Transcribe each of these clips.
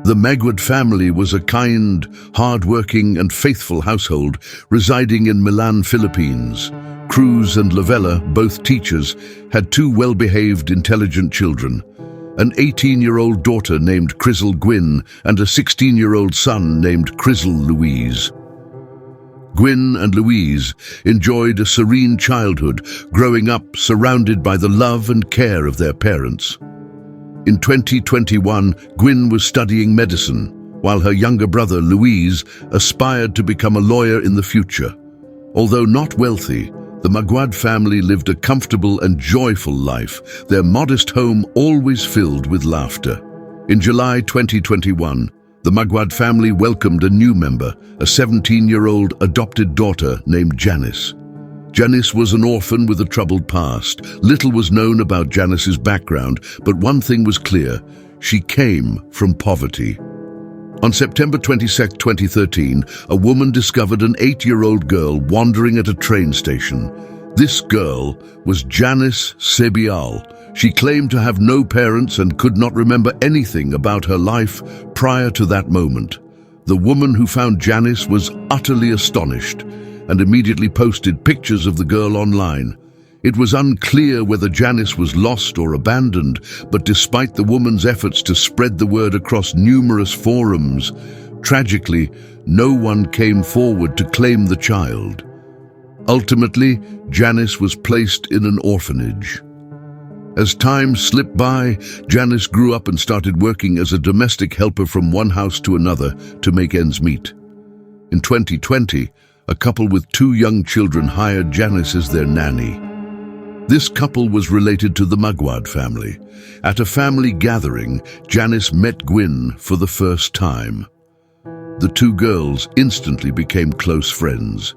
The Maguad family was a kind, hard-working and faithful household residing in Milan, Philippines. Cruz and Lavella, both teachers, had two well-behaved, intelligent children. An 18-year-old daughter named Crizzle Gwyn and a 16-year-old son named Crizzle Louise. Gwyn and Louise enjoyed a serene childhood, growing up surrounded by the love and care of their parents. In 2021, Gwyn was studying medicine, while her younger brother, Louise, aspired to become a lawyer in the future. Although not wealthy, the Maguad family lived a comfortable and joyful life, their modest home always filled with laughter. In July 2021, the Maguad family welcomed a new member, a 17-year-old adopted daughter named Janice. Janice was an orphan with a troubled past. Little was known about Janice's background, but one thing was clear: she came from poverty. On September 22, 2013, a woman discovered an 8-year-old girl wandering at a train station. This girl was Janice Sebial. She claimed to have no parents and could not remember anything about her life prior to that moment. The woman who found Janice was utterly astonished and immediately posted pictures of the girl online. It was unclear whether Janice was lost or abandoned, but despite the woman's efforts to spread the word across numerous forums, tragically, no one came forward to claim the child. Ultimately, Janice was placed in an orphanage. As time slipped by, Janice grew up and started working as a domestic helper from one house to another to make ends meet. In 2020, a couple with 2 young children hired Janice as their nanny. This couple was related to the Maguad family. At a family gathering, Janice met Gwyn for the first time. The 2 girls instantly became close friends.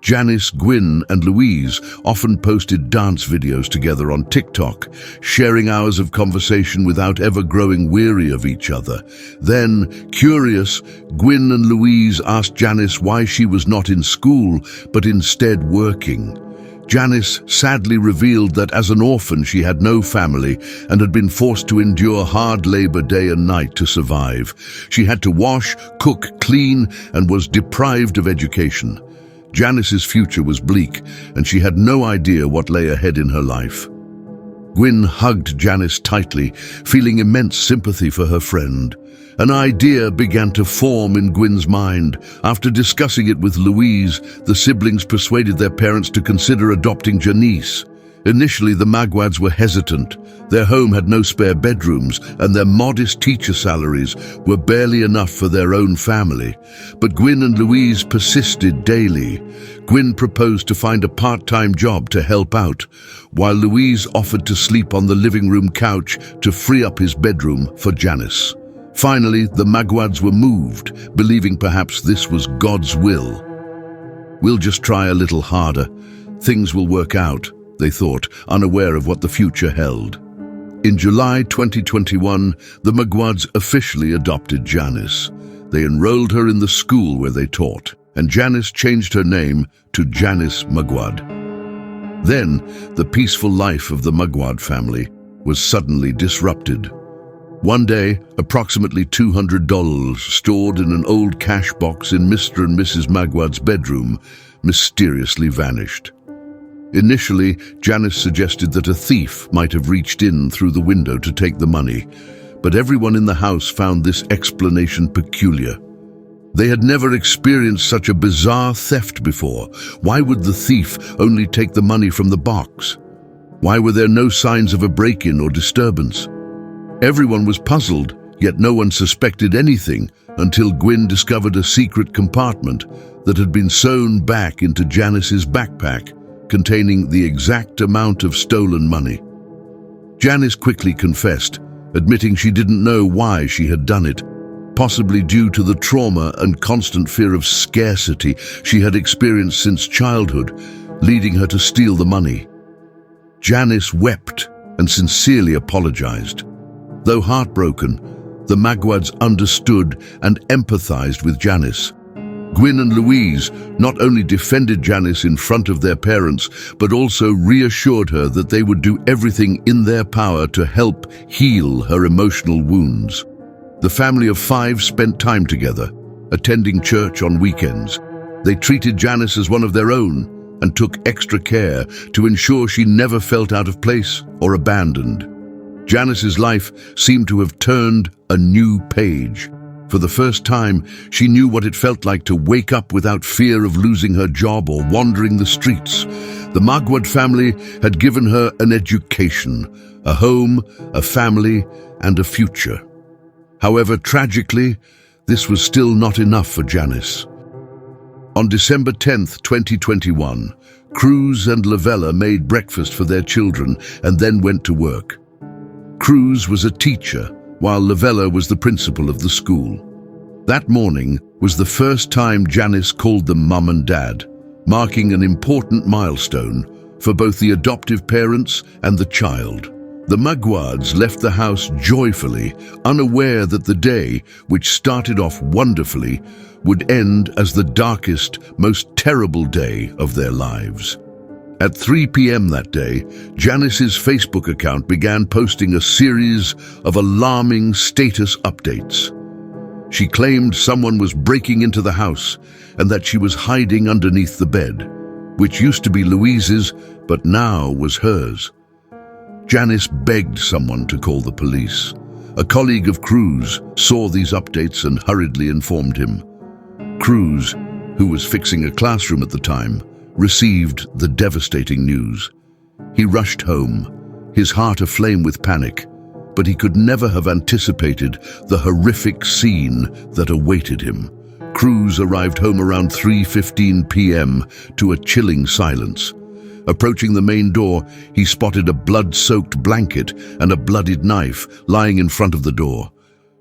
Janice, Gwyn, and Louise often posted dance videos together on TikTok, sharing hours of conversation without ever growing weary of each other. Then, curious, Gwyn and Louise asked Janice why she was not in school, but instead working. Janice sadly revealed that as an orphan she had no family and had been forced to endure hard labor day and night to survive. She had to wash, cook, clean, and was deprived of education. Janice's future was bleak, and she had no idea what lay ahead in her life. Gwyn hugged Janice tightly, feeling immense sympathy for her friend. An idea began to form in Gwyn's mind. After discussing it with Louise, the siblings persuaded their parents to consider adopting Janice. Initially, the Maguads were hesitant. Their home had no spare bedrooms, and their modest teacher salaries were barely enough for their own family. But Gwyn and Louise persisted daily. Gwyn proposed to find a part-time job to help out, while Louise offered to sleep on the living room couch to free up his bedroom for Janice. Finally, the Maguads were moved, believing perhaps this was God's will. "We'll just try a little harder. Things will work out," they thought, unaware of what the future held. In July 2021, the Maguads officially adopted Janice. They enrolled her in the school where they taught, and Janice changed her name to Janice Maguad. Then, the peaceful life of the Maguad family was suddenly disrupted. One day, approximately $200 stored in an old cash box in Mr. and Mrs. Maguad's bedroom mysteriously vanished. Initially, Janice suggested that a thief might have reached in through the window to take the money, but everyone in the house found this explanation peculiar. They had never experienced such a bizarre theft before. Why would the thief only take the money from the box? Why were there no signs of a break-in or disturbance? Everyone was puzzled, yet no one suspected anything until Gwyn discovered a secret compartment that had been sewn back into Janice's backpack, containing the exact amount of stolen money. Janice quickly confessed, admitting she didn't know why she had done it, possibly due to the trauma and constant fear of scarcity she had experienced since childhood, leading her to steal the money. Janice wept and sincerely apologized. Though heartbroken, the Maguads understood and empathized with Janice. Gwyn and Louise not only defended Janice in front of their parents, but also reassured her that they would do everything in their power to help heal her emotional wounds. The family of 5 spent time together, attending church on weekends. They treated Janice as one of their own and took extra care to ensure she never felt out of place or abandoned. Janice's life seemed to have turned a new page. For the first time, she knew what it felt like to wake up without fear of losing her job or wandering the streets. The Maguad family had given her an education, a home, a family, and a future. However, tragically, this was still not enough for Janice. On December 10th, 2021, Cruz and Lavella made breakfast for their children and then went to work. Cruz was a teacher, while Lavella was the principal of the school. That morning was the first time Janice called them Mum and Dad, marking an important milestone for both the adoptive parents and the child. The Maguads left the house joyfully, unaware that the day, which started off wonderfully, would end as the darkest, most terrible day of their lives. At 3 p.m. that day, Janice's Facebook account began posting a series of alarming status updates. She claimed someone was breaking into the house and that she was hiding underneath the bed, which used to be Louise's but now was hers. Janice begged someone to call the police. A colleague of Cruz saw these updates and hurriedly informed him. Cruz, who was fixing a classroom at the time, received the devastating news. He rushed home, his heart aflame with panic, but he could never have anticipated the horrific scene that awaited him. Cruz arrived home around 3:15 p.m. to a chilling silence. Approaching the main door, he spotted a blood-soaked blanket and a bloodied knife lying in front of the door.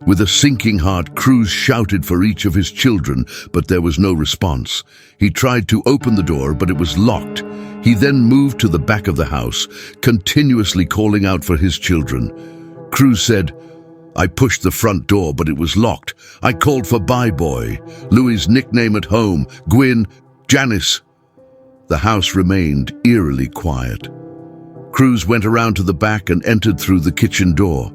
With a sinking heart, Cruz shouted for each of his children, but there was no response. He tried to open the door, but it was locked. He then moved to the back of the house, continuously calling out for his children. Cruz said, "I pushed the front door, but it was locked. I called for Bye Boy, Louis' nickname at home, Gwyn, Janice." The house remained eerily quiet. Cruz went around to the back and entered through the kitchen door.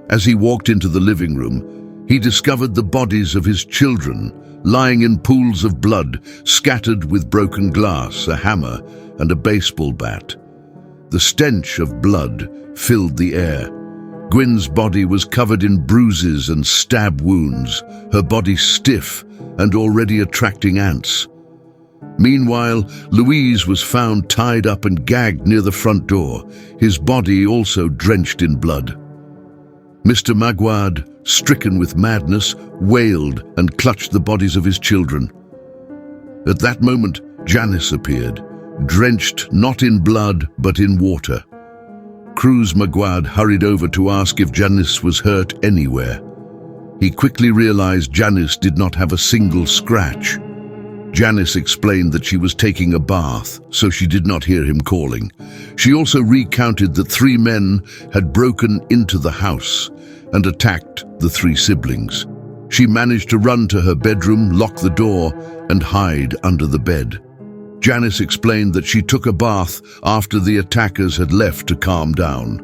As he walked into the living room, he discovered the bodies of his children lying in pools of blood, scattered with broken glass, a hammer, and a baseball bat. The stench of blood filled the air. Gwyn's body was covered in bruises and stab wounds, her body stiff and already attracting ants. Meanwhile, Louise was found tied up and gagged near the front door, his body also drenched in blood. Mr. Maguad, stricken with madness, wailed and clutched the bodies of his children. At that moment, Janice appeared, drenched not in blood but in water. Cruz Maguad hurried over to ask if Janice was hurt anywhere. He quickly realized Janice did not have a single scratch. Janice explained that she was taking a bath, so she did not hear him calling. She also recounted that 3 men had broken into the house and attacked the 3 siblings. She managed to run to her bedroom, lock the door, and hide under the bed. Janice explained that she took a bath after the attackers had left to calm down.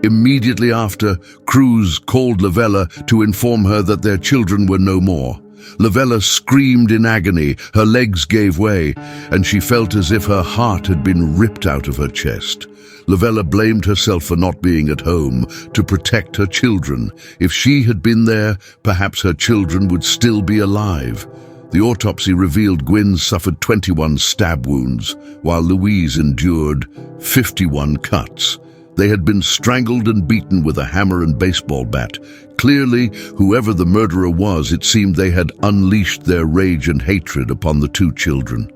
Immediately after, Cruz called Lavella to inform her that their children were no more. Lavella screamed in agony, her legs gave way, and she felt as if her heart had been ripped out of her chest. Lavella blamed herself for not being at home to protect her children. If she had been there, perhaps her children would still be alive. The autopsy revealed Gwyn suffered 21 stab wounds, while Louise endured 51 cuts. They had been strangled and beaten with a hammer and baseball bat. Clearly, whoever the murderer was, it seemed they had unleashed their rage and hatred upon the 2 children.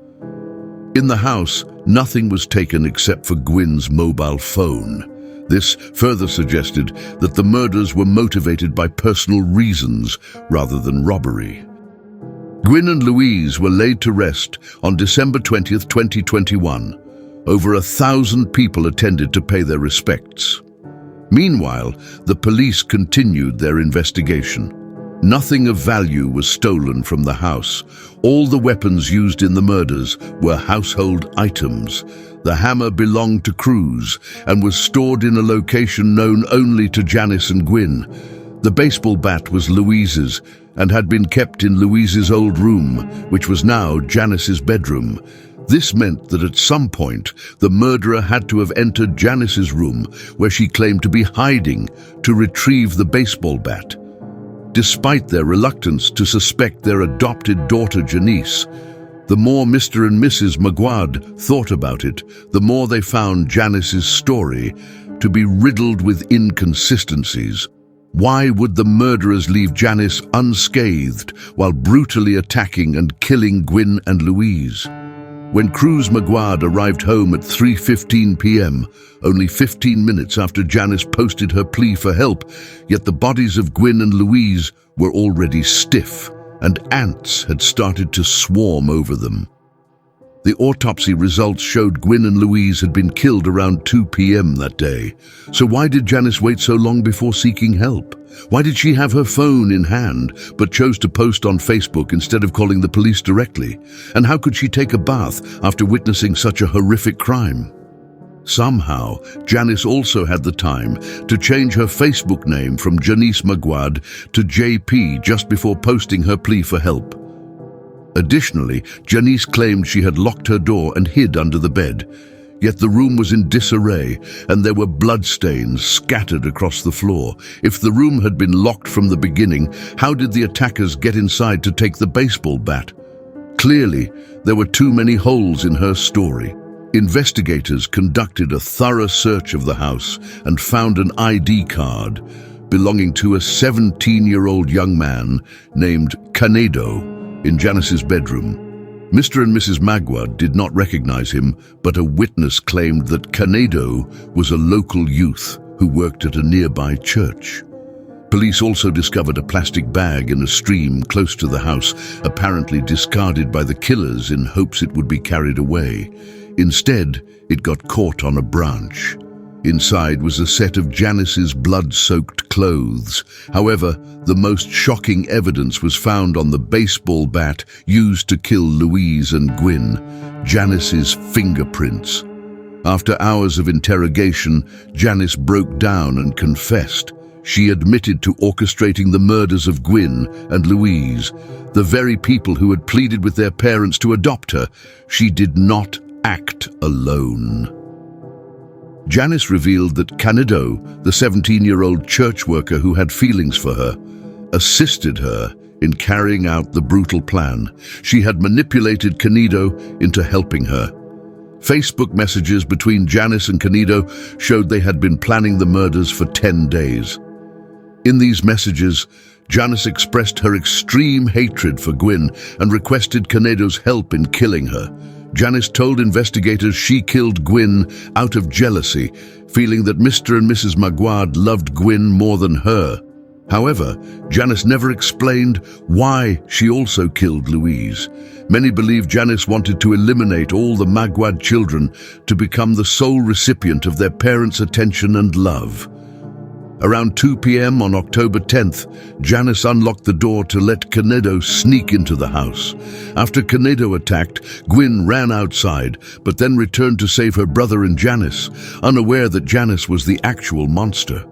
In the house, nothing was taken except for Gwyn's mobile phone. This further suggested that the murders were motivated by personal reasons rather than robbery. Gwyn and Louise were laid to rest on December 20th, 2021. Over 1,000 people attended to pay their respects. Meanwhile, the police continued their investigation. Nothing of value was stolen from the house. All the weapons used in the murders were household items. The hammer belonged to Cruz and was stored in a location known only to Janice and Gwyn. The baseball bat was Louise's and had been kept in Louise's old room, which was now Janice's bedroom. This meant that at some point, the murderer had to have entered Janice's room, where she claimed to be hiding, to retrieve the baseball bat. Despite their reluctance to suspect their adopted daughter Janice, the more Mr. and Mrs. Maguad thought about it, the more they found Janice's story to be riddled with inconsistencies. Why would the murderers leave Janice unscathed while brutally attacking and killing Gwyn and Louise? When Cruz Maguad arrived home at 3:15 p.m., only 15 minutes after Janice posted her plea for help, yet the bodies of Gwyn and Louise were already stiff, and ants had started to swarm over them. The autopsy results showed Gwyn and Louise had been killed around 2 p.m. that day. So why did Janice wait so long before seeking help? Why did she have her phone in hand but chose to post on Facebook instead of calling the police directly? And how could she take a bath after witnessing such a horrific crime? Somehow, Janice also had the time to change her Facebook name from Janice Maguad to JP just before posting her plea for help. Additionally, Janice claimed she had locked her door and hid under the bed. Yet the room was in disarray and there were bloodstains scattered across the floor. If the room had been locked from the beginning, how did the attackers get inside to take the baseball bat? Clearly, there were too many holes in her story. Investigators conducted a thorough search of the house and found an ID card belonging to a 17-year-old young man named Canedo in Janice's bedroom. Mr. and Mrs. Maguad did not recognize him, but a witness claimed that Canedo was a local youth who worked at a nearby church. Police also discovered a plastic bag in a stream close to the house, apparently discarded by the killers in hopes it would be carried away. Instead, it got caught on a branch. Inside was a set of Janice's blood-soaked clothes. However, the most shocking evidence was found on the baseball bat used to kill Louise and Gwyn, Janice's fingerprints. After hours of interrogation, Janice broke down and confessed. She admitted to orchestrating the murders of Gwyn and Louise, the very people who had pleaded with their parents to adopt her. She did not act alone. Janice revealed that Canedo, the 17-year-old church worker who had feelings for her, assisted her in carrying out the brutal plan. She had manipulated Canedo into helping her. Facebook messages between Janice and Canedo showed they had been planning the murders for 10 days. In these messages, Janice expressed her extreme hatred for Gwyn and requested Canedo's help in killing her. Janice told investigators she killed Gwyn out of jealousy, feeling that Mr. and Mrs. Maguad loved Gwyn more than her. However, Janice never explained why she also killed Louise. Many believe Janice wanted to eliminate all the Maguad children to become the sole recipient of their parents' attention and love. Around 2 p.m. on October 10th, Janice unlocked the door to let Canedo sneak into the house. After Canedo attacked, Gwyn ran outside, but then returned to save her brother and Janice, unaware that Janice was the actual monster.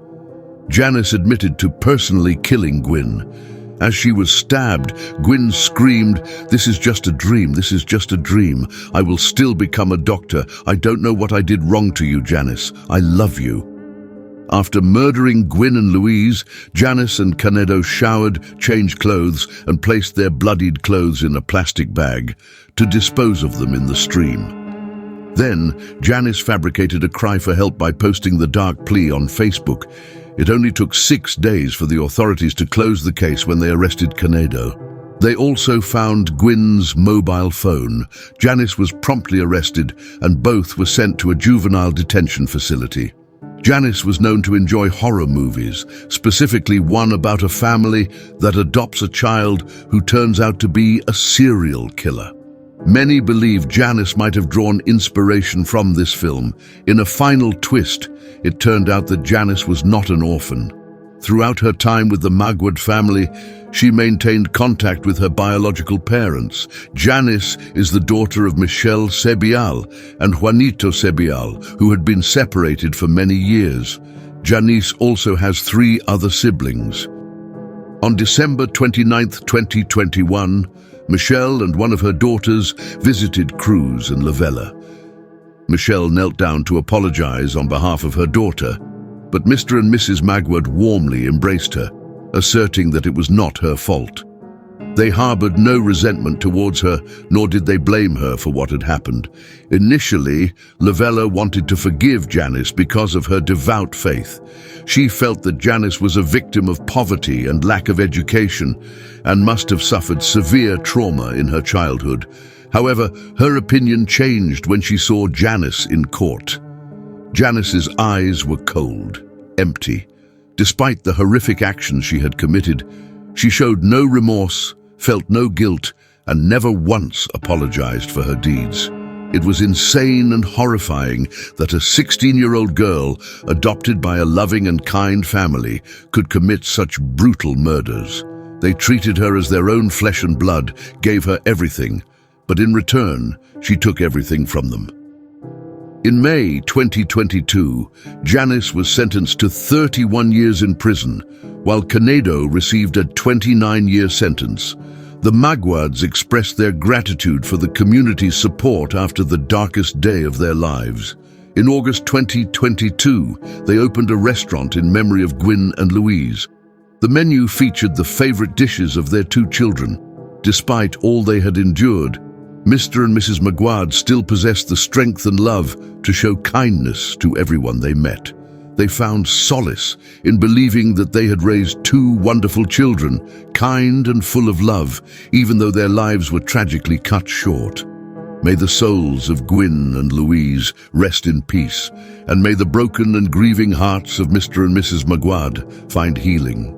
Janice admitted to personally killing Gwyn. As she was stabbed, Gwyn screamed, "This is just a dream, this is just a dream. I will still become a doctor. I don't know what I did wrong to you, Janice. I love you." After murdering Gwyn and Louise, Janice and Canedo showered, changed clothes, and placed their bloodied clothes in a plastic bag to dispose of them in the stream. Then, Janice fabricated a cry for help by posting the dark plea on Facebook. It only took 6 days for the authorities to close the case when they arrested Canedo. They also found Gwyn's mobile phone. Janice was promptly arrested, and both were sent to a juvenile detention facility. Janice was known to enjoy horror movies, specifically one about a family that adopts a child who turns out to be a serial killer. Many believe Janice might have drawn inspiration from this film. In a final twist, it turned out that Janice was not an orphan. Throughout her time with the Maguad family, she maintained contact with her biological parents. Janice is the daughter of Michelle Cebial and Juanito Cebial, who had been separated for many years. Janice also has 3 other siblings. On December 29th, 2021, Michelle and one of her daughters visited Cruz and Lavella. Michelle knelt down to apologize on behalf of her daughter, but Mr. and Mrs. Maguad warmly embraced her, asserting that it was not her fault. They harbored no resentment towards her, nor did they blame her for what had happened. Initially, Lavella wanted to forgive Janice because of her devout faith. She felt that Janice was a victim of poverty and lack of education, and must have suffered severe trauma in her childhood. However, her opinion changed when she saw Janice in court. Janice's eyes were cold, empty. Despite the horrific actions she had committed, she showed no remorse, felt no guilt, and never once apologized for her deeds. It was insane and horrifying that a 16-year-old girl, adopted by a loving and kind family, could commit such brutal murders. They treated her as their own flesh and blood, gave her everything, but in return, she took everything from them. In May 2022, Janice was sentenced to 31 years in prison, while Canedo received a 29-year sentence. The Maguads expressed their gratitude for the community's support after the darkest day of their lives. In August 2022, they opened a restaurant in memory of Gwyn and Louise. The menu featured the favorite dishes of their two children. Despite all they had endured, Mr. and Mrs. Maguad still possessed the strength and love to show kindness to everyone they met. They found solace in believing that they had raised two wonderful children, kind and full of love, even though their lives were tragically cut short. May the souls of Gwyn and Louise rest in peace, and may the broken and grieving hearts of Mr. and Mrs. Maguad find healing.